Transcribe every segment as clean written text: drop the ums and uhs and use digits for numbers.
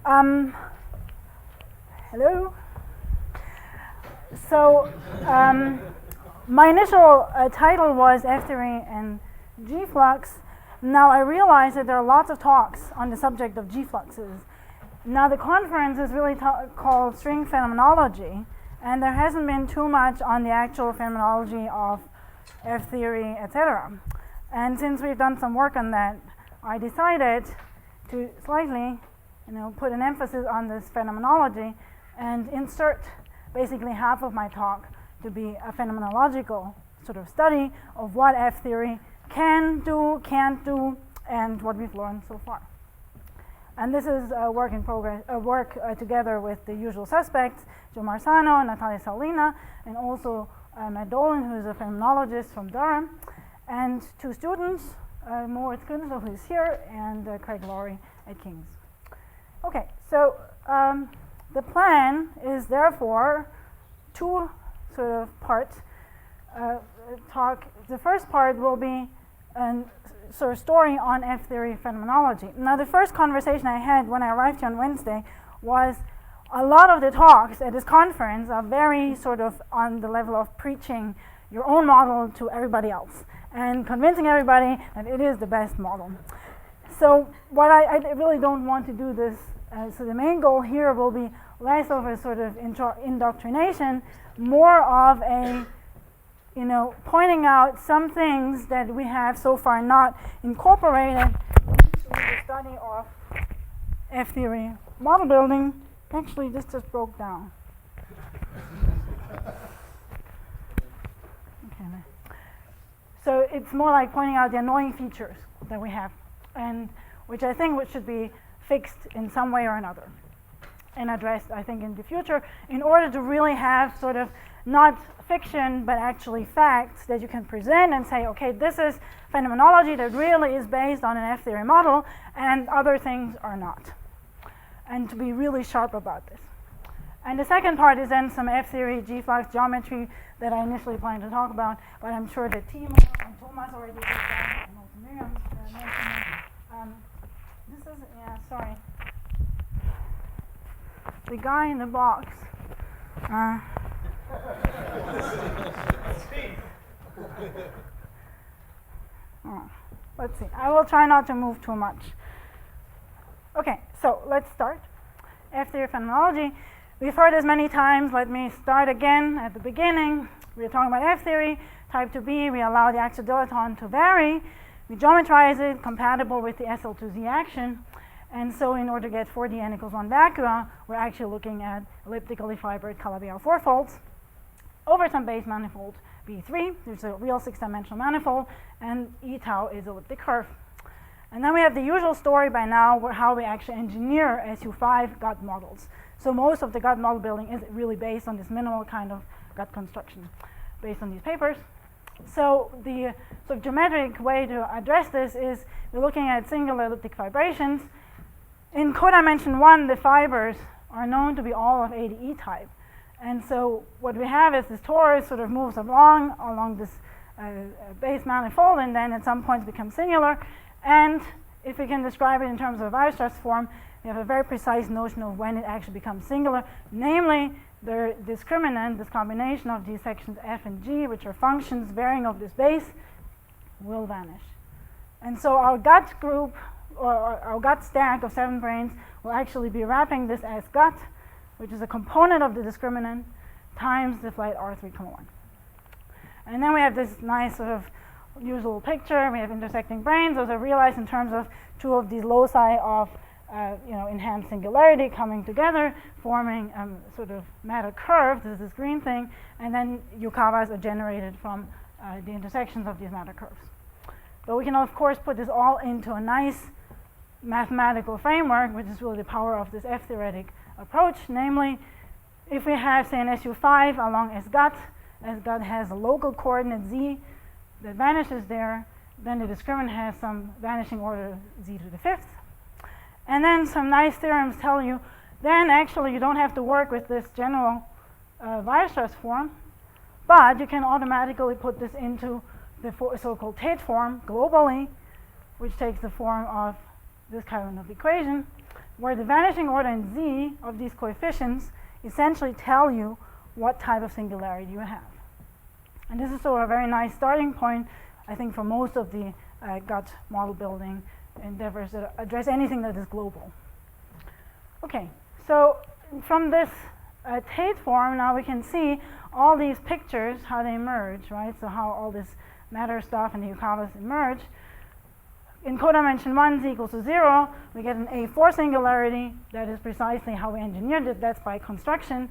Hello. So my initial title was F-theory and G-flux. Now I realize that there are lots of talks on the subject of G-fluxes. Now the conference is really called String Phenomenology, and there hasn't been too much on the actual phenomenology of F-theory, etc. And since we've done some work on that, I decided to slightly, put an emphasis on this phenomenology and insert basically half of my talk to be a phenomenological sort of study of what F-theory can do, can't do, and what we've learned so far. And this is a work in progress, together with the usual suspects, Joe Marsano, Natalia Salina, and also Matt Dolan, who is a phenomenologist from Durham, and two students, Moritz Künzler, who is here, and Craig Laurie at King's. Okay, so the plan is therefore two sort of parts talk. The first part will be a sort of story on F-theory phenomenology. Now, the first conversation I had when I arrived here on Wednesday was a lot of the talks at this conference are very sort of on the level of preaching your own model to everybody else and convincing everybody that it is the best model. So what I really don't want to do this, so the main goal here will be less of a sort of indoctrination, more of a, pointing out some things that we have so far not incorporated into the study of F-theory model building. Actually, this just broke down. Okay. So it's more like pointing out the annoying features that we have, and which I think should be fixed in some way or another and addressed, I think, in the future in order to really have sort of not fiction but actually facts that you can present and say, okay, this is phenomenology that really is based on an F-theory model and other things are not. And to be really sharp about this. And the second part is then some F-theory, G-flux geometry that I initially planned to talk about, but I'm sure that Timo and Thomas already did that, and also Miriam mentioned it. This is, sorry. The guy in the box. Let's see. I will try not to move too much. Okay, so let's start. F-theory phenomenology. We've heard this many times. Let me start again at the beginning. We're talking about F-theory. Type 2b, we allow the axial dilaton to vary. We geometrize it compatible with the SL2Z action. And so in order to get 4D n equals 1 vacua, we're actually looking at elliptically fibered Calabi-Yau fourfolds over some base manifold B3. There's a real 6-dimensional manifold, and E tau is elliptic curve. And then we have the usual story by now where how we actually engineer SU5 gut models. So most of the gut model building is really based on this minimal kind of gut construction based on these papers. So the sort of geometric way to address this is we're looking at singular elliptic fibrations. In codimension 1, the fibers are known to be all of ADE type. And so what we have is this torus sort of moves along this base manifold, and then at some points becomes singular. And if we can describe it in terms of a Weierstrass form, we have a very precise notion of when it actually becomes singular, namely the discriminant, this combination of these sections f and g, which are functions varying of this base, will vanish. And so our gut group, or our gut stack of 7 branes, will actually be wrapping this as gut, which is a component of the discriminant, times the flight R3,1. And then we have this nice sort of usual picture. We have intersecting branes. Those are realized in terms of two of these loci of enhanced singularity coming together, forming sort of matter curve. This is this green thing, and then Yukawas are generated from the intersections of these matter curves. But we can of course put this all into a nice mathematical framework, which is really the power of this F-theoretic approach. Namely, if we have, say, an SU5 along S gut has a local coordinate z that vanishes there, then the discriminant has some vanishing order z to the 5th. And then some nice theorems tell you, then actually you don't have to work with this general Weierstrass form, but you can automatically put this into the so-called Tate form globally, which takes the form of this kind of equation. where the vanishing order in Z of these coefficients essentially tell you what type of singularity you have. And this is sort of a very nice starting point, I think, for most of the gut model building endeavors that address anything that is global. Okay, so from this Tate form, now we can see all these pictures, how they emerge, right? So how all this matter stuff and the Yukawas emerge. In codimension 1, z equals to 0, we get an A4 singularity. That is precisely how we engineered it. That's by construction.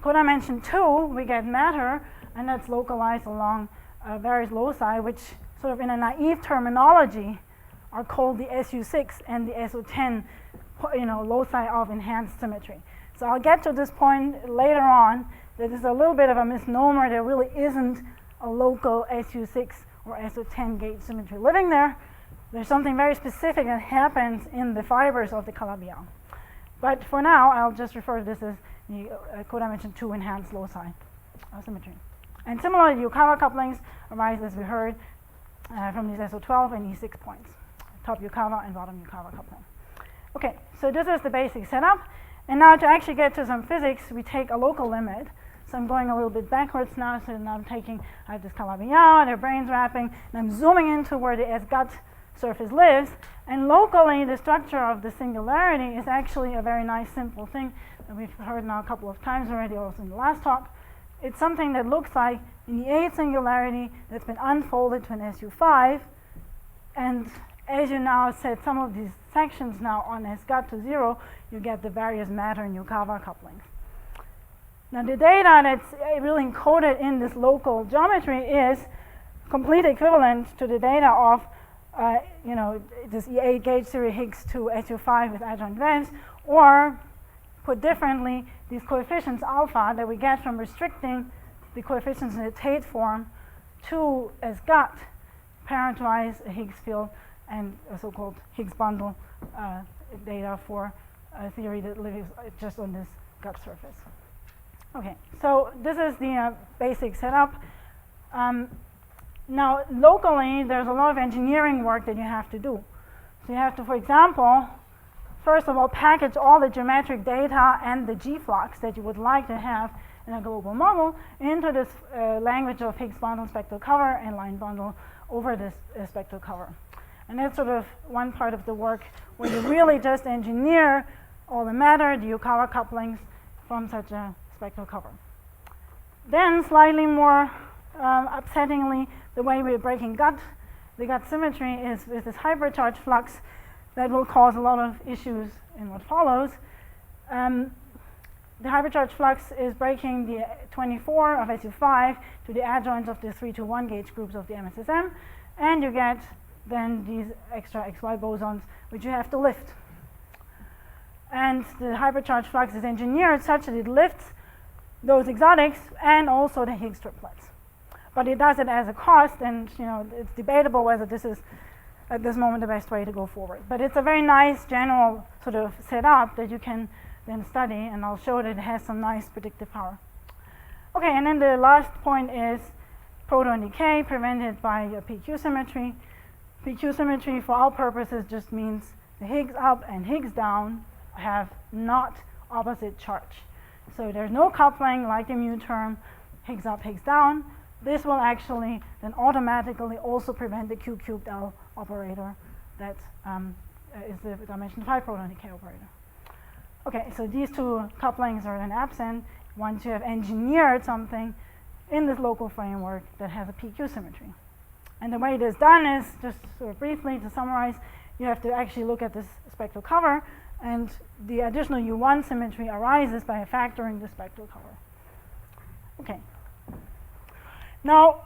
Codimension 2, we get matter, and that's localized along various loci, which sort of in a naive terminology are called the SU6 and the SO10, loci of enhanced symmetry. So I'll get to this point later on. That is a little bit of a misnomer. There really isn't a local SU6 or SO10 gauge symmetry living there. There's something very specific that happens in the fibers of the calabial. But for now, I'll just refer to this as the codimension 2 enhanced loci of symmetry. And similarly, Yukawa couplings arise, as we heard, from these SO12 and E6 points, top Yukawa and bottom Yukawa coupling. Okay, so this is the basic setup. And now to actually get to some physics, we take a local limit. So I'm going a little bit backwards now. So now I have this calabial, their brains wrapping, and I'm zooming into where the S-gut surface lives. And locally, the structure of the singularity is actually a very nice, simple thing that we've heard now a couple of times already, also in the last talk. It's something that looks like in the 8th singularity that's been unfolded to an SU5. And as you now set some of these sections now on S-gut to 0, you get the various matter and Yukawa couplings. Now the data that's really encoded in this local geometry is completely equivalent to the data of this E8 gauge theory Higgs to SU5 with adjoint vents, or put differently, these coefficients alpha that we get from restricting the coefficients in the Tate form to S-gut parentwise a Higgs field and a so-called Higgs bundle data for a theory that lives just on this gut surface. Okay, so this is the basic setup. Now, locally, there's a lot of engineering work that you have to do. So you have to, for example, first of all, package all the geometric data and the G-flux that you would like to have in a global model into this language of Higgs bundle spectral cover and line bundle over this spectral cover. And that's sort of one part of the work where you really just engineer all the matter, the Yukawa couplings from such a spectral cover. Then, slightly more upsettingly, the way we're breaking the gut symmetry is with this hypercharged flux that will cause a lot of issues in what follows. The hypercharged flux is breaking the 24 of SU5 to the adjoints of the 3 to 1 gauge groups of the MSSM, and you get then these extra XY bosons, which you have to lift. And the hypercharged flux is engineered such that it lifts those exotics and also the Higgs triplets. But it does it as a cost, and it's debatable whether this is at this moment the best way to go forward. But it's a very nice general sort of setup that you can then study, and I'll show that it has some nice predictive power. Okay, and then the last point is proton decay prevented by a PQ symmetry. PQ symmetry for our purposes just means the Higgs up and Higgs down have not opposite charge. So there's no coupling like the mu term, Higgs up, Higgs down. This will actually then automatically also prevent the Q cubed L operator that is the dimension 5 proton decay operator. Okay, so these two couplings are then absent once you have engineered something in this local framework that has a PQ symmetry. And the way it is done is, just sort of briefly to summarize, you have to actually look at this spectral cover, and the additional U1 symmetry arises by factoring the spectral cover. Okay. Now,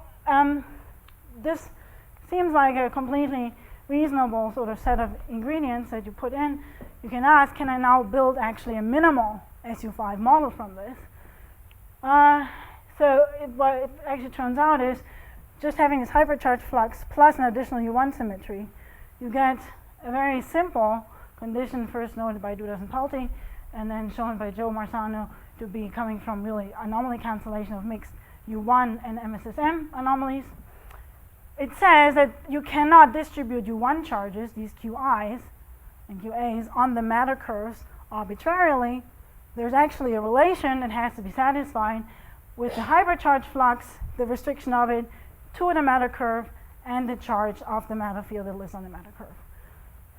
this seems like a completely reasonable sort of set of ingredients that you put in. You can ask, can I now build actually a minimal SU5 model from this? What it actually turns out is just having this hypercharged flux plus an additional U1 symmetry, you get a very simple condition first noted by Dudas and Palti, and then shown by Joe Marzano to be coming from really anomaly cancellation of mixed U1 and MSSM anomalies. It says that you cannot distribute U1 charges, these QIs, and QAs on the matter curves arbitrarily, there's actually a relation that has to be satisfied with the hypercharged flux, the restriction of it, to the matter curve, and the charge of the matter field that lives on the matter curve.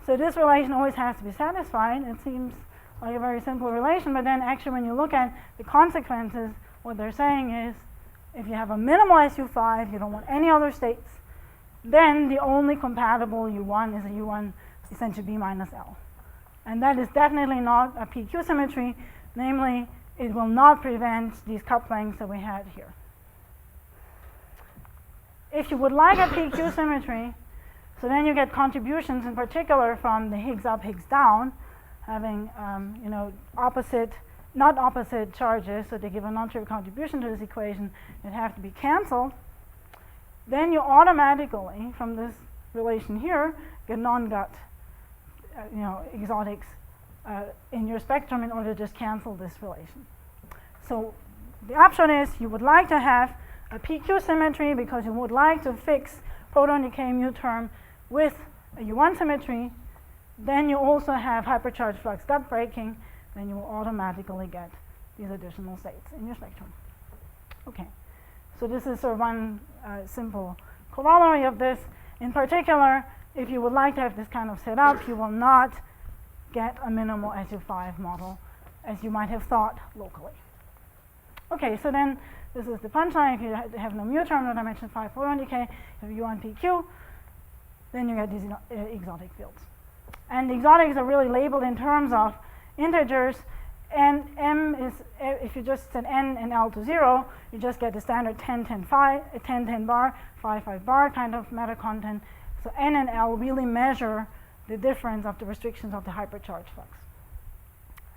So this relation always has to be satisfied. It seems like a very simple relation, but then actually when you look at the consequences, what they're saying is, if you have a minimal SU5, you don't want any other states, then the only compatible U1 is a U1 essentially B minus L. And that is definitely not a PQ symmetry, namely, it will not prevent these couplings that we had here. If you would like a PQ symmetry, so then you get contributions in particular from the Higgs up, Higgs down, having not opposite charges, so they give a non-trivial contribution to this equation that have to be cancelled. Then you automatically, from this relation here, get non-gut exotics in your spectrum in order to just cancel this relation. So the upshot is you would like to have a PQ symmetry because you would like to fix proton decay mu term with a U1 symmetry. Then you also have hypercharged flux gut breaking, then you will automatically get these additional states in your spectrum. Okay, so this is sort of one simple corollary of this. In particular, if you would like to have this kind of setup, you will not get a minimal SU5 model as you might have thought locally. Okay, so then this is the punchline. If you have no mu term, no dimension 5 photon decay, you have U1 PQ, then you get these exotic fields. And the exotics are really labeled in terms of integers, and M is, if you just set N and L to 0, you just get the standard 10, 10, 5, 10, 10 bar, 5, 5 bar kind of matter content. So N and L really measure the difference of the restrictions of the hypercharged flux.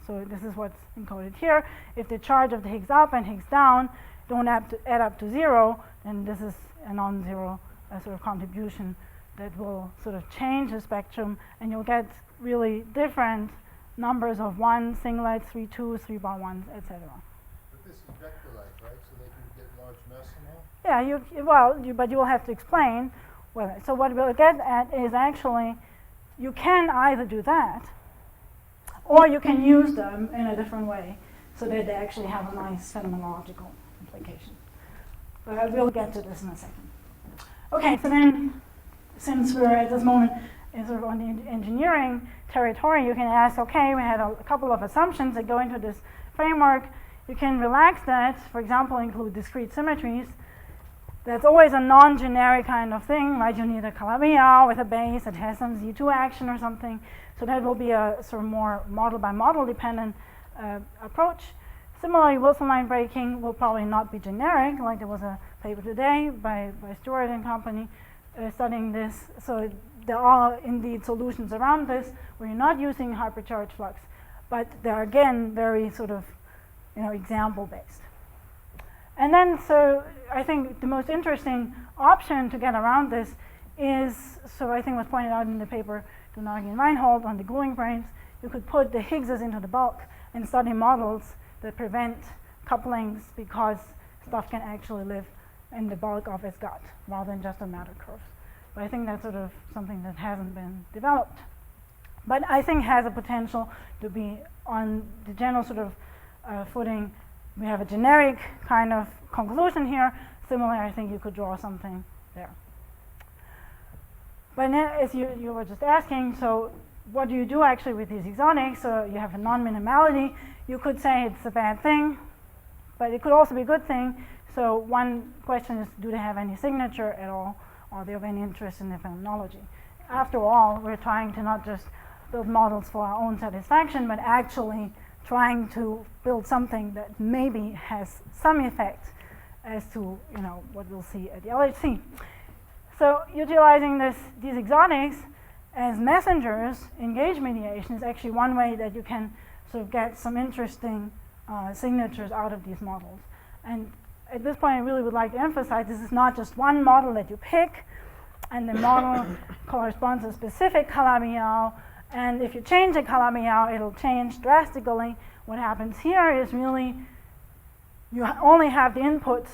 So this is what's encoded here. If the charge of the Higgs up and Higgs down don't add up to 0, then this is a non-zero sort of contribution that will sort of change the spectrum, and you'll get really different numbers of 1, singlets, 3 2s, 3 bar 1s, etc. But this is vector-like, right? So they can get large mass somehow? Yeah, but you will have to explain whether. So what we'll get at is actually, you can either do that, or you can use them in a different way, so that they actually have a nice phenomenological implication. But we'll get to this in a second. Okay, so then, since we're at this moment in sort of on the engineering territory, you can ask, okay, we had a couple of assumptions that go into this framework. You can relax that, for example, include discrete symmetries. That's always a non-generic kind of thing, right? You need a Calabi-Yau with a base that has some Z2 action or something. So that will be a sort of more model-by-model dependent approach. Similarly, Wilson line breaking will probably not be generic, like there was a paper today by Stewart and company studying this. So there are indeed solutions around this where you're not using hypercharged flux, but they're again very sort of example based. And then, so I think the most interesting option to get around this is, so I think was pointed out in the paper Donagi and Reinhold on the gluing branes, you could put the Higgses into the bulk and study models that prevent couplings because stuff can actually live in the bulk of its gut rather than just on matter curves. But I think that's sort of something that hasn't been developed, but I think has a potential to be on the general sort of footing. We have a generic kind of conclusion here. Similarly, I think you could draw something there. But then, as you were just asking, so what do you do actually with these exotics? So you have a non-minimality. You could say it's a bad thing, but it could also be a good thing. So one question is, do they have any signature at all? Are they of any interest in the phenomenology? After all, we're trying to not just build models for our own satisfaction, but actually trying to build something that maybe has some effect as to what we'll see at the LHC. So utilizing these exotics as messengers in gauge mediation is actually one way that you can sort of get some interesting signatures out of these models. And at this point, I really would like to emphasize this is not just one model that you pick, and the model corresponds to a specific Calabi-Yau. And if you change the Calabi-Yau, it'll change drastically. What happens here is really you only have the inputs,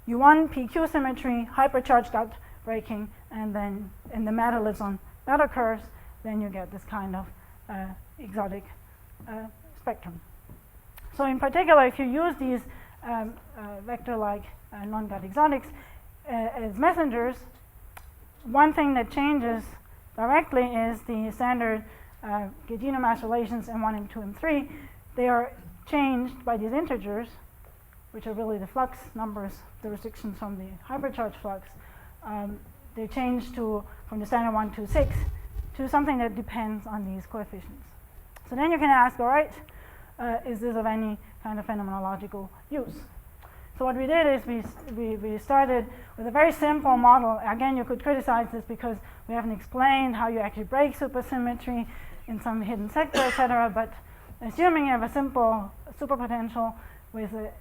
U1 PQ symmetry, hypercharged gut breaking, and then the matter lives on matter curves, then you get this kind of exotic spectrum. So in particular, if you use these vector-like non-gut exotics as messengers, one thing that changes directly is the standard genome mass relations M1, M2, M3. They are changed by these integers, which are really the flux numbers, the restrictions from the hypercharged flux. They change from the standard 1 to 6 to something that depends on these coefficients. So then you can ask, all right, is this of any kind of phenomenological use? So what we did is we started with a very simple model. Again, you could criticize this because we haven't explained how you actually break supersymmetry in some hidden sector, etc. But assuming you have a simple superpotential with a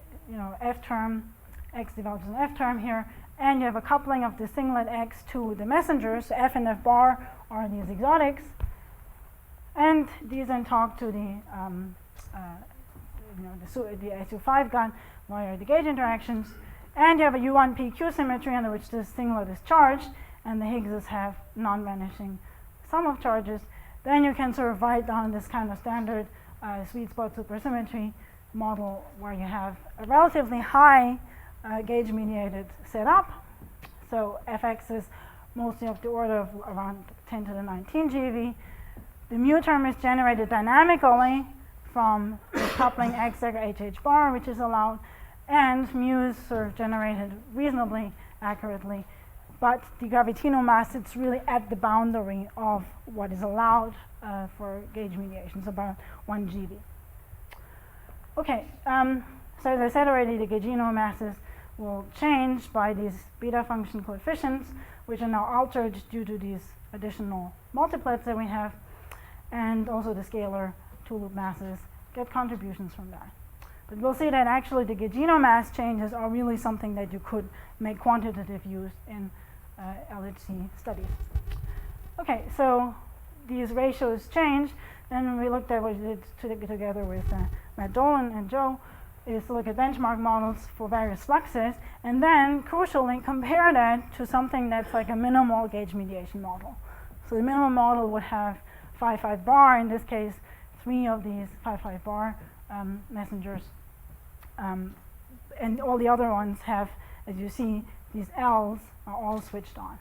F term, X develops an F term here, and you have a coupling of the singlet X to the messengers, F and F bar are these exotics, and these then talk to the SU5 gun via the gauge interactions, and you have a U1 PQ symmetry under which this singlet is charged, and the Higgses have non-vanishing sum of charges. Then you can sort of write down this kind of standard sweet spot supersymmetry model where you have a relatively high gauge-mediated setup. So Fx is mostly of the order of around 10 to the 19 GeV. The mu term is generated dynamically from the coupling X HH bar, which is allowed, and mu is sort of generated reasonably accurately. But the gravitino mass, it's really at the boundary of what is allowed for gauge mediation, so about 1 GeV. Okay, so as I said already, the gaugino masses will change by these beta function coefficients, which are now altered due to these additional multiplets that we have, and also the scalar two-loop masses get contributions from that. But we'll see that actually the gaugino mass changes are really something that you could make quantitative use in LHC studies. Okay, so these ratios change. Then we looked at what we did together with Matt Dolan and Joe, is to look at benchmark models for various fluxes, and then crucially compare that to something that's like a minimal gauge mediation model. So the minimal model would have 5 bar, in this case 3 of these 5 bar messengers, and all the other ones have, as you see, these L's are all switched on.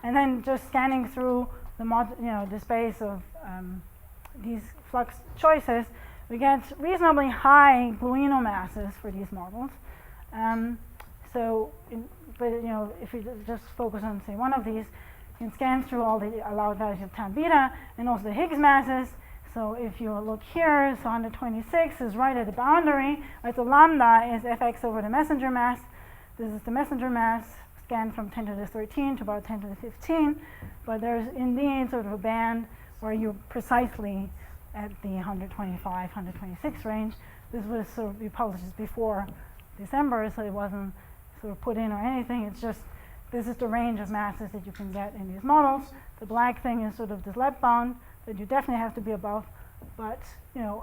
And then just scanning through the space of these flux choices, we get reasonably high gluino masses for these models. If we just focus on, say, one of these, you can scan through all the allowed values of tan beta and also the Higgs masses. So if you look here, so 126 is right at the boundary. Right, so lambda is Fx over the messenger mass. This is the messenger mass scanned from 10 to the 13 to about 10 to the 15. But there's indeed sort of a band where you're precisely at the 125, 126 range. This was sort of, we published this before December, so it wasn't sort of put in or anything. It's just, this is the range of masses that you can get in these models. The black thing is sort of this left bound that you definitely have to be above, but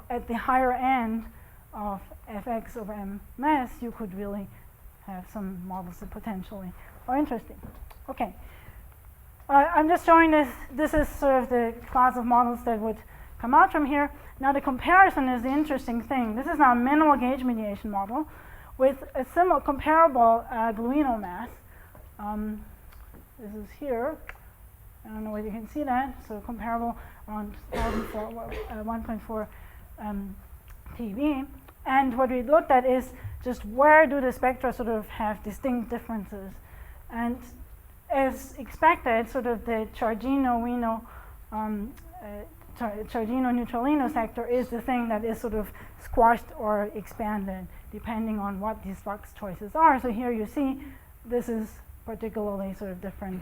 at the higher end of Fx over ms, you could really have some models that potentially are interesting. Okay, I'm just showing this. This is sort of the class of models that would come out from here. Now the comparison is the interesting thing. This is now a minimal gauge mediation model with a similar comparable gluino mass. This is here. I don't know whether you can see that. So comparable around 1.4 TeV. And what we looked at is just where do the spectra sort of have distinct differences. And as expected, sort of the Chargino-Neutralino sector is the thing that is sort of squashed or expanded depending on what these flux choices are. So here you see this is particularly sort of differently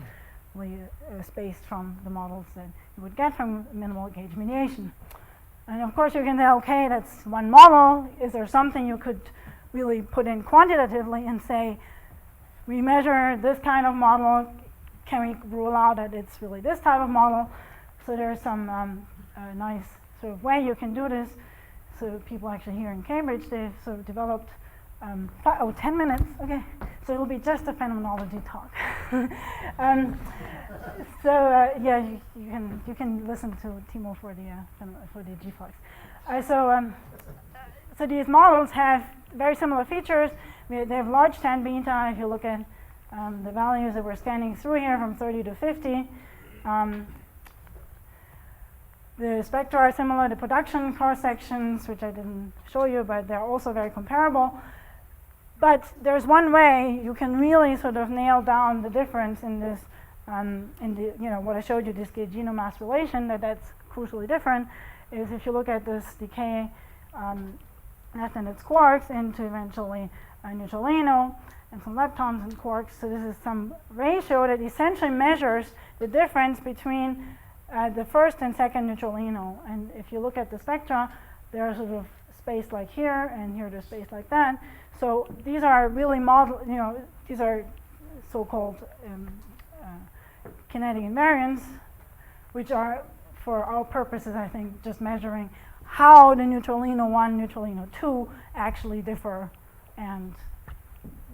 spaced from the models that you would get from minimal gauge mediation. And of course you can say, okay, that's one model. Is there something you could really put in quantitatively and say, we measure this kind of model, can we rule out that it's really this type of model? So there's some nice sort of way you can do this. So people actually here in Cambridge, they've sort of developed Oh, 10 minutes, okay. So it'll be just a phenomenology talk. Yeah, you can listen to Timo for the G-flux. So these models have very similar features. They have large tan beta. If you look at the values that we're scanning through here from 30 to 50, the spectra are similar. The production cross sections, which I didn't show you, but they're also very comparable. But there's one way you can really sort of nail down the difference in this, what I showed you, this genome mass relation, that's crucially different, is if you look at this decay left in its quarks into eventually neutralino and some leptons and quarks. So this is some ratio that essentially measures the difference between the first and second neutralino. And if you look at the spectra, they're sort of spaced like here, and here they're spaced like that. So these are really these are so-called kinetic invariants, which are, for our purposes, I think, just measuring how the neutralino 1, neutralino 2 actually differ. And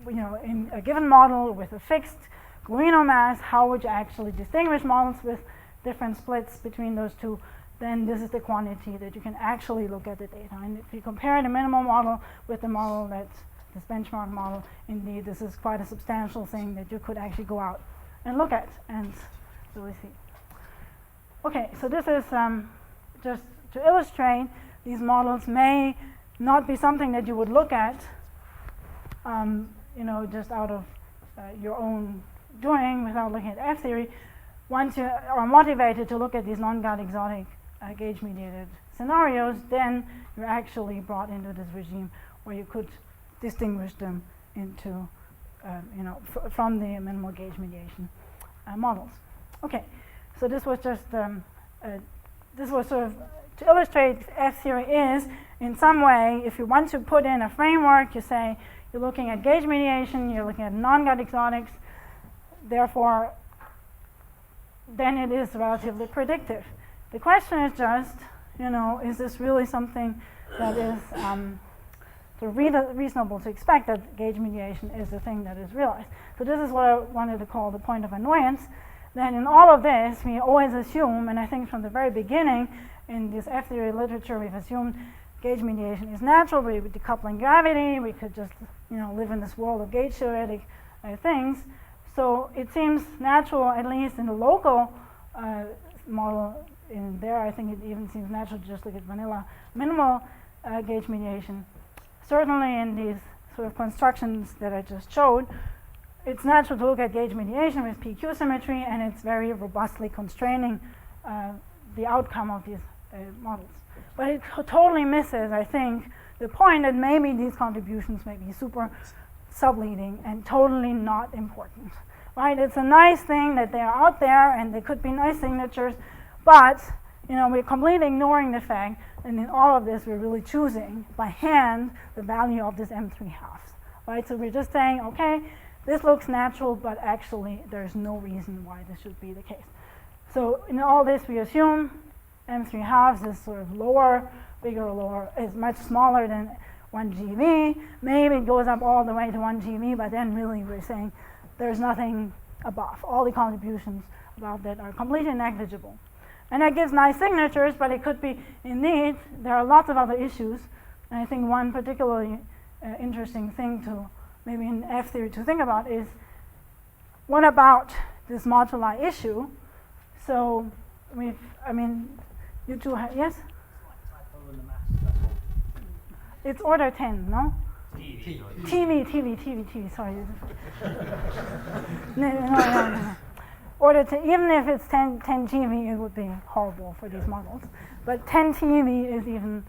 in a given model with a fixed gluino mass, how would you actually distinguish models with different splits between those two? Then this is the quantity that you can actually look at the data. And if you compare the minimal model with the model that's this benchmark model, indeed this is quite a substantial thing that you could actually go out and look at and really see. Okay, so this is just to illustrate, these models may not be something that you would look at just out of your own doing without looking at F-theory. Once you are motivated to look at these non-God exotic gauge-mediated scenarios, then you're actually brought into this regime where you could distinguish them into, from the minimal gauge mediation models. Okay, so this was just this was sort of to illustrate F-theory is in some way. If you want to put in a framework, you say you're looking at gauge mediation, you're looking at non-God exotics, therefore, then it is relatively predictive. The question is just, is this really something that is sort of reasonable to expect that gauge mediation is the thing that is realized? So this is what I wanted to call the point of annoyance. Then in all of this, we always assume, and I think from the very beginning in this F-theory literature, we've assumed gauge mediation is natural. We would decoupling gravity. We could just, live in this world of gauge theoretic things. So it seems natural, at least in the local model. In there, I think it even seems natural to just look at vanilla minimal gauge mediation. Certainly in these sort of constructions that I just showed, it's natural to look at gauge mediation with PQ symmetry, and it's very robustly constraining the outcome of these models. But it totally misses, I think, the point that maybe these contributions may be super subleading and totally not important. Right? It's a nice thing that they are out there, and they could be nice signatures, but we're completely ignoring the fact that in all of this we're really choosing by hand the value of this M3 halves. Right? So we're just saying, okay, this looks natural, but actually there's no reason why this should be the case. So in all this we assume M3 halves is sort of lower, bigger or lower, is much smaller than 1 GeV. Maybe it goes up all the way to 1 GeV, but then really we're saying there's nothing above. All the contributions above that are completely negligible. And that gives nice signatures, but it could be, indeed, there are lots of other issues. And I think one particularly interesting thing to maybe in F-theory to think about is, what about this moduli issue? So you two have, yes? It's order 10, no? TV, sorry. No. Order 10, even if it's 10 GeV, it would be horrible for these models. But 10 TeV is even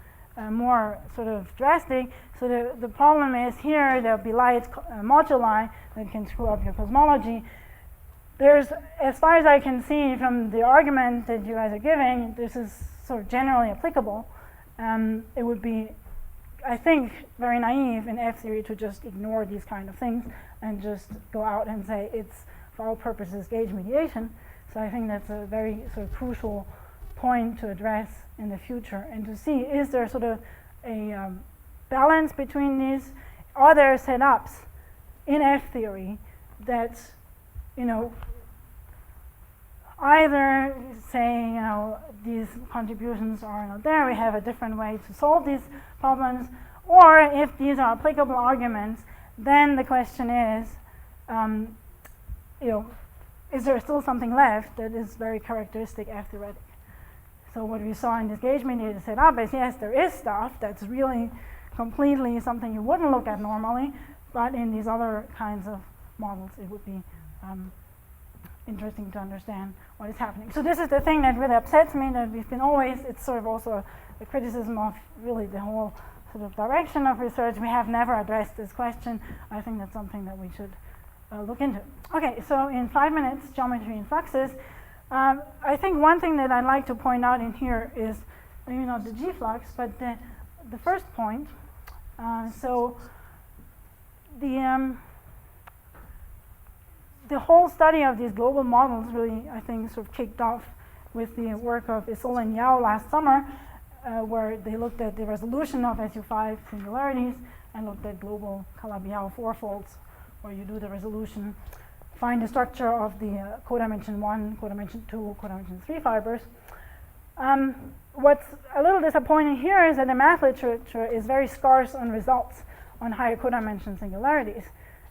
more sort of drastic. So the problem is here, there'll be light moduli that can screw up your cosmology. There's, as far as I can see from the argument that you guys are giving, this is sort of generally applicable. It would be, I think, very naive in F-theory to just ignore these kind of things and just go out and say it's, for all purposes, gauge mediation. So I think that's a very sort of crucial point to address in the future, and to see, is there sort of a balance between these? are there setups in F theory that, either say, these contributions are not there, we have a different way to solve these problems, or if these are applicable arguments, then the question is, is there still something left that is very characteristic F theoretic? So what we saw in this gauge-mediated setup is, yes, there is stuff that's really completely something you wouldn't look at normally, but in these other kinds of models, it would be interesting to understand what is happening. So this is the thing that really upsets me, that we've been always, it's sort of also a criticism of really the whole sort of direction of research. We have never addressed this question. I think that's something that we should look into. Okay, so in 5 minutes, geometry and fluxes. I think one thing that I'd like to point out in here is maybe not the G-flux, but the first point. So the whole study of these global models really, I think, sort of kicked off with the work of Isol and Yao last summer, where they looked at the resolution of SU5 singularities and looked at global Calabi-Yau fourfolds, where you do the resolution, find the structure of the codimension 1, codimension 2, codimension 3 fibers. What's a little disappointing here is that the math literature is very scarce on results on higher codimension singularities.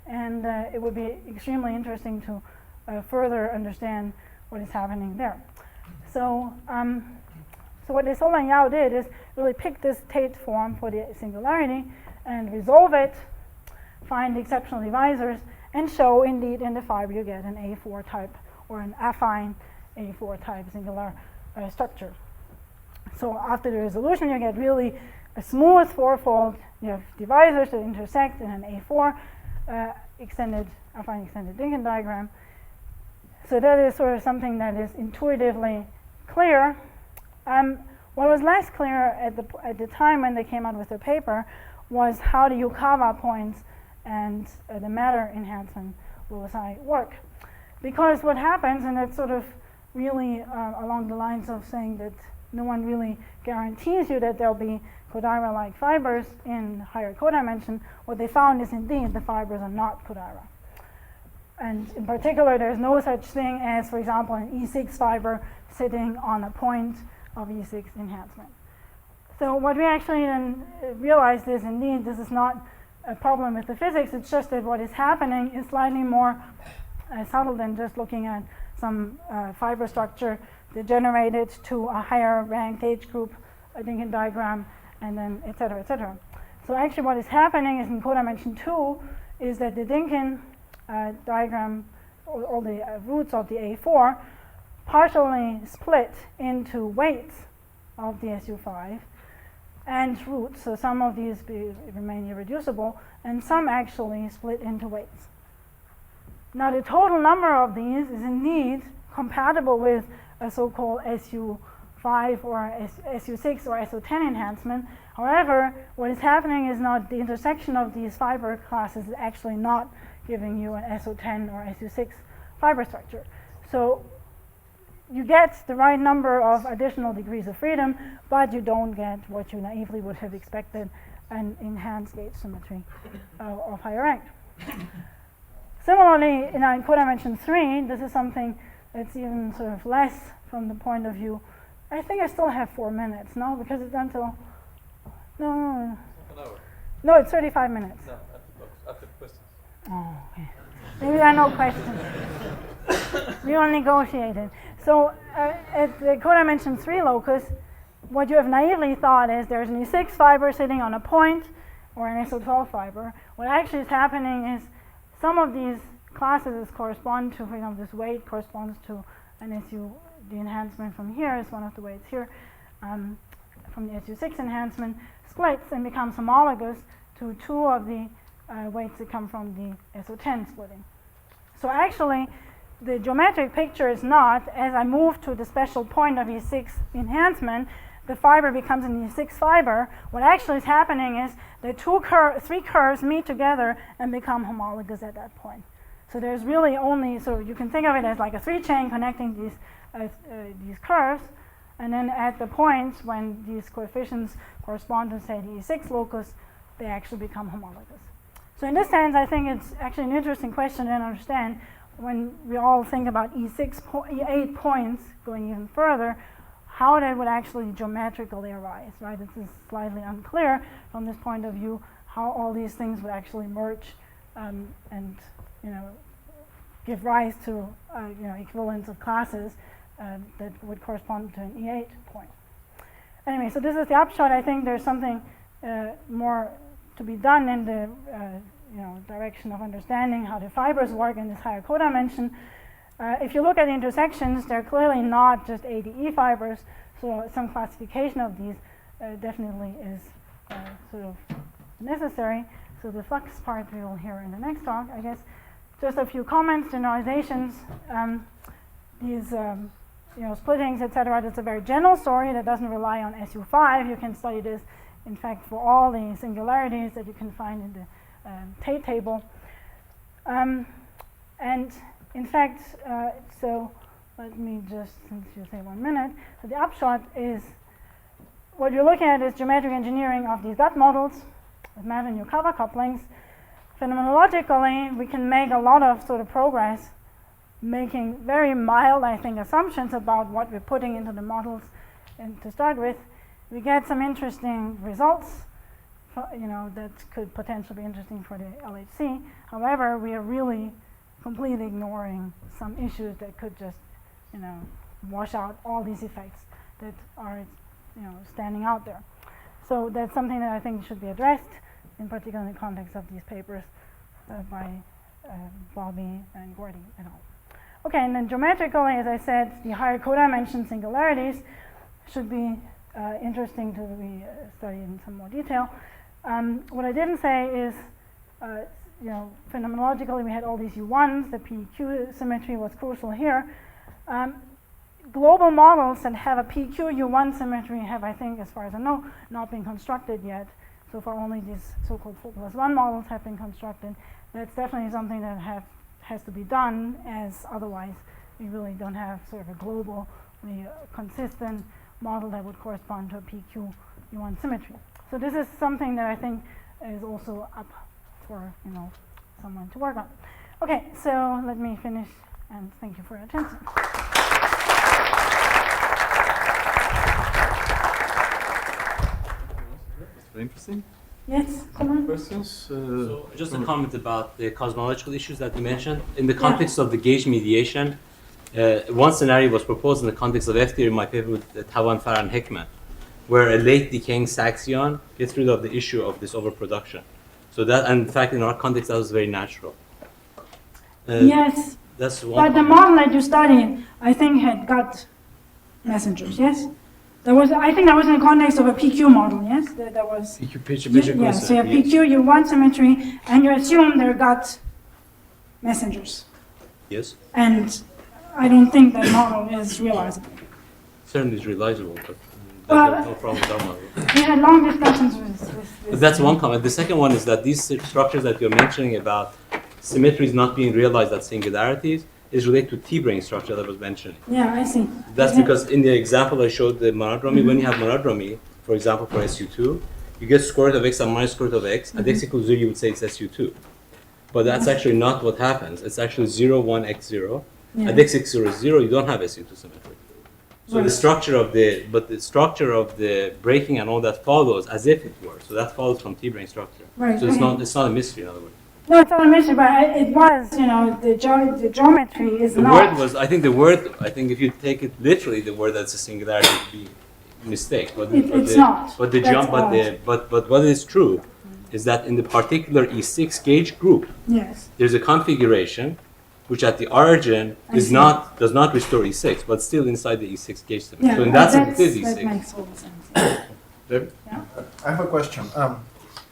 And it would be extremely interesting to further understand what is happening there. So, so what Isol and Yao did is really pick this Tate form for the singularity and resolve it, find the exceptional divisors, and show indeed in the fiber you get an A4 type or an affine A4 type singular structure. So after the resolution, you get really a smooth fourfold. You have divisors that intersect in an A4 affine extended Dinkin diagram. So that is sort of something that is intuitively clear. What was less clear at the time when they came out with the paper was how the Yukawa points and the matter enhancement loci work. Because what happens, and it's sort of really along the lines of saying that no one really guarantees you that there'll be Kodaira-like fibers in higher codimension, what they found is indeed the fibers are not Kodaira. And in particular, there's no such thing as, for example, an E6 fiber sitting on a point of E6 enhancement. So what we actually then realized is indeed this is not a problem with the physics, it's just that what is happening is slightly more subtle than just looking at some fiber structure degenerated to a higher ranked age group, a Dinkin diagram, and then et cetera, et cetera. So actually what is happening is in codimension 2 is that the Dinkin diagram, all the roots of the A4, partially split into weights of the SU5 and roots, so some of these remain irreducible, and some actually split into weights. Now the total number of these is indeed compatible with a so-called SU5 or SU6 or SO10 enhancement. However, what is happening is not the intersection of these fiber classes is actually not giving you an SO10 or SU6 fiber structure. So you get the right number of additional degrees of freedom, but you don't get what you naively would have expected, an enhanced gauge symmetry of higher rank. Similarly, in codimension 3, this is something that's even sort of less from the point of view. I think I still have 4 minutes, no? Because it's until, no. An hour. No, it's 35 minutes. No, after questions. Oh, okay. Maybe there are no questions. We all negotiated. So at the codimension 3 locus, what you have naively thought is there's an E6 fiber sitting on a point or an SO12 fiber. What actually is happening is some of these classes correspond to, for example, this weight corresponds to an SU, the enhancement from here is one of the weights here, from the SU6 enhancement, splits and becomes homologous to two of the weights that come from the SO10 splitting. So actually, the geometric picture is not, as I move to the special point of E6 enhancement, the fiber becomes an E6 fiber. What actually is happening is the three curves meet together and become homologous at that point. So there's really only, so you can think of it as like a 3-chain connecting these curves, and then at the points when these coefficients correspond to, say, the E6 locus, they actually become homologous. So in this sense, I think it's actually an interesting question to understand when we all think about E8 points going even further, how that would actually geometrically arise, right? This is slightly unclear from this point of view, how all these things would actually merge and, you know, give rise to, you know, equivalence of classes that would correspond to an E8 point. Anyway, so this is the upshot. I think there's something more to be done in the you know, direction of understanding how the fibers work in this higher codimension. If you look at the intersections, they're clearly not just ADE fibers, so some classification of these definitely is sort of necessary. So the flux part we will hear in the next talk, I guess. Just a few comments, generalizations. These you know, splittings, etc. That's a very general story that doesn't rely on SU5. You can study this, in fact, for all the singularities that you can find in the Tate table. And in fact, so let me just, since you say 1 minute, so the upshot is what you're looking at is geometric engineering of these gut models with Maven Yukawa couplings. Phenomenologically, we can make a lot of sort of progress, making very mild, I think, assumptions about what we're putting into the models. And to start with, we get some interesting results, you know, that could potentially be interesting for the LHC. However, we are really completely ignoring some issues that could just, you know, wash out all these effects that are, you know, standing out there. So that's something that I think should be addressed, in particular in the context of these papers by Bobby and Gordy et al. Okay, and then geometrically, as I said, the higher codimension singularities should be interesting to be studied in some more detail. What I didn't say is, you know, phenomenologically we had all these U1s, the PQ symmetry was crucial here. Global models that have a PQ U1 symmetry have, I think, as far as I know, not been constructed yet. So far only these so-called 4+1 models have been constructed. That's definitely something that has to be done, as otherwise we really don't have sort of a globally consistent model that would correspond to a PQ U1 symmetry. So this is something that I think is also up for, you know, someone to work on. Okay, so let me finish and thank you for your attention. That's very interesting. Yes, come on. Questions? So just a comment about the cosmological issues that you mentioned. In the context of the gauge mediation, one scenario was proposed in the context of F theory in my paper with Tawan, Farah, and Hickman, where a late decaying Saxion gets rid of the issue of this overproduction. So that, and in fact, in our context, that was very natural. Yes, That's one. but the model that you studied, I think, had got messengers, yes? There was, I think that was in the context of a PQ model, yes? That was, PQ picture yeah, so you have PQ, you want symmetry, and you assume they're got messengers. Yes, And I don't think that model is realizable. certainly is realizable, but Well, there's no problem with our model. We had long discussions with But that's one comment. The second one is that these structures that you're mentioning about symmetries not being realized at singularities is related to T-brane structure that was mentioned. Yeah, I see. That's Okay. because in the example I showed the monodromy, when you have monodromy, for example, for SU2, you get square root of x and minus square root of x. At x equals 0, you would say it's SU2. But that's actually not what happens. It's actually 0, 1, x0. Yeah. At x equals 0 is 0, you don't have SU2 symmetry. So Right. the structure of the breaking and all that follows as if it were. So that follows from T-brane structure. Right, So it's okay. not a mystery, in other words. No, it's not a mystery, but it was, you know, the geometry is The not. word was, I think if you take it literally, the word that's a singularity would be a mistake. But It's not. But the That's jump, but what is true is that in the particular E6 gauge group, Yes. there's a configuration which at the origin I see. does not restore E6, but still inside the E6 gauge symmetry. Yeah, So in that sense, that's- it is that E6. makes total sense. David? I have a question.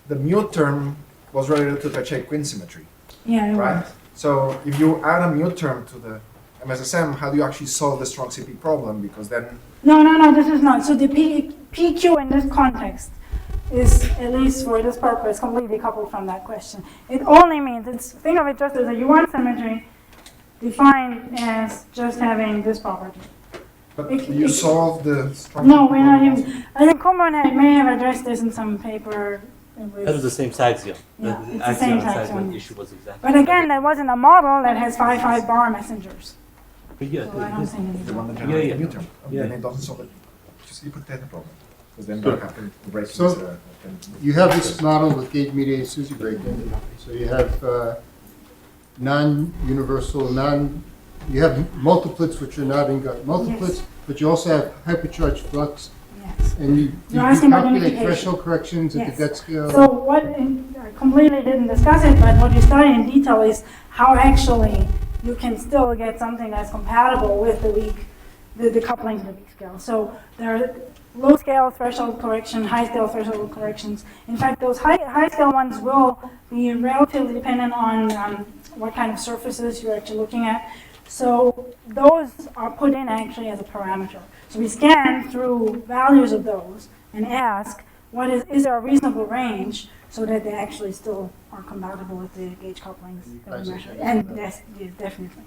The mu term was related to the Check-Quinn symmetry, Yeah, it right? was. So if you add a mu term to the MSSM, how do you actually solve the strong CP problem? Because then, No, this is not. So the PQ in this context is, at least for this purpose, completely coupled from that question. It only means, think of it just as a U1 symmetry defined as just having this property. but It- you it- solve the strong No, CP we're not problem. even, I think Kumon may have addressed this in some paper That was the same side zone. Yeah, The it's the axial same and side side zone zone. issue was exactly. But again, that wasn't a model that has 5 bar messengers. Yeah, So I don't think it's The one that Yeah, generates yeah. the mu term. Yeah. Then it doesn't solve it. Just hypothetical problem. Because then what happens, the breaking So- is, You have this model with gauge-mediated SUSY breaking. So you have non-universal, you have multiplets which are not in gut multiplets, but you also have hypercharged flux, Yes. and you You're asking about calculate unification. threshold corrections at the Yes. gut scale. So I completely didn't discuss it, but what you study in detail is how actually you can still get something that's compatible with the weak, the coupling to the weak scale. So there are low scale threshold correction, high scale threshold corrections. In fact, those high scale ones will be relatively dependent on what kind of surfaces you're actually looking at. So those are put in actually as a parameter. So we scan through values of those and ask, is there a reasonable range so that they actually still are compatible with the gauge couplings that we measure? And yes, definitely.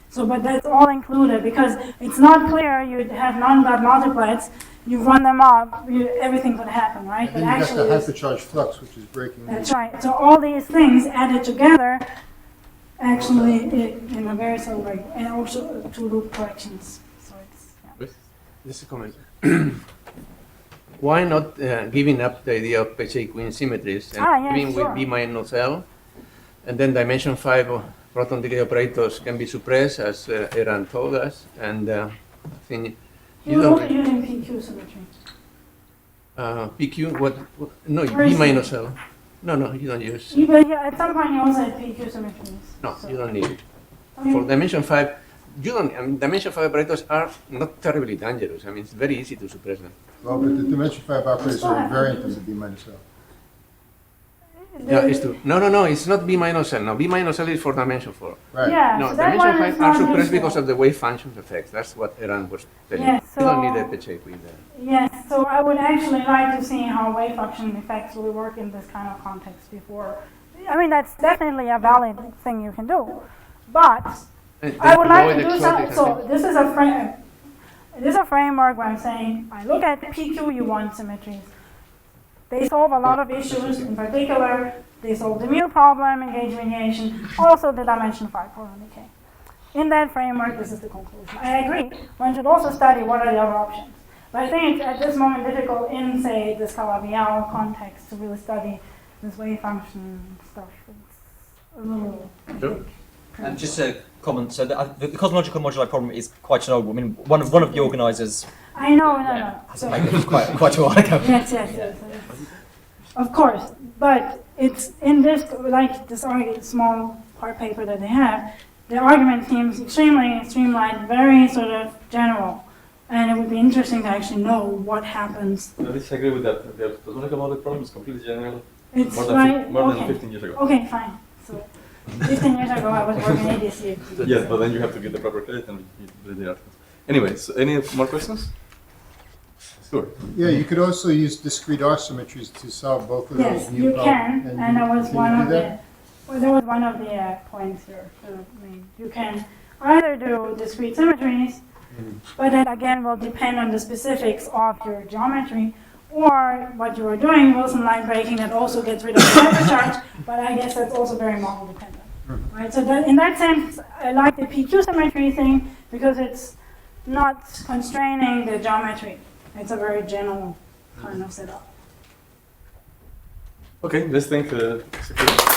So, but that's all included because it's not clear you'd have non-dot multiplets, you run them up, everything could happen, right? And But then you have actually, the hypercharged flux, which is breaking. that's right. So all these things added together actually in a very similar way, and also two loop corrections. So it's, yeah. Just a comment. Why not giving up the idea of Pechet-Quinn symmetries and Yeah, giving sure. with B minus L, and then dimension 5 of proton decay operators can be suppressed, as Eran told us, and I think He you was don't also using PQ symmetry. PQ, no, Where B is minus L. No, you don't use. But yeah, at some point you also had PQ symmetries. No, so- you don't need it. Okay. For dimension 5, you don't, I mean, dimension 5 operators are not terribly dangerous. I mean, it's very easy to suppress them. Well, but the dimension 5 operators are invariant of the B minus L. Yeah, it's true. No, it's not B minus L. No, B minus L is for dimension 4. Right. Yeah, No, so that dimension one is 5 are not suppressed because useful. of the wave functions effects. That's what Eran was telling Yes, you. You don't so- need a Pechet-Quinn there. Yes, so I would actually like to see how wave function effects will work in this kind of context before. I mean, that's definitely a valid thing you can do, but And I would like avoid to do exotic some. So things. this is a framework where I'm saying I look at PQU1 symmetries. They solve a lot of issues. In particular, they solve the mu problem, engage mediation, also the dimension 5 proton decay. In that framework, this is the conclusion. I agree. One should also study what are the other options. But I think it's at this moment difficult in, say, this Calabi-Yau context to really study this wave function stuff. It's a little. Sure. And just a comment, so the cosmological moduli problem is quite noble. I mean, one of the organisers I know, no. has So- made it quite a while ago. Yes. Of course, but it's in this, like this small part paper that they have, the argument seems extremely streamlined, very sort of general. And it would be interesting to actually know what happens. I disagree with that. The cosmological model problem is completely general. It's More than, right, more than okay. 15 years ago. Okay, fine. So 15 years ago I was working ADC. Yes, but then you have to get the proper credit and read the articles. Anyway, so any more questions? Sure. Yeah, you could also use discrete R symmetries to solve both of those. Yes, mu you problem. can, and that was can one you of do that? that was one of the points here. So, I mean, you can either do discrete symmetries, but that again will depend on the specifics of your geometry, or what you are doing, Wilson line breaking, that also gets rid of the hypercharge, but I guess that's also very model dependent. Right? So that, in that sense, I like the PQ symmetry thing because it's not constraining the geometry. It's a very general kind of setup. Okay, let's thank Sakura.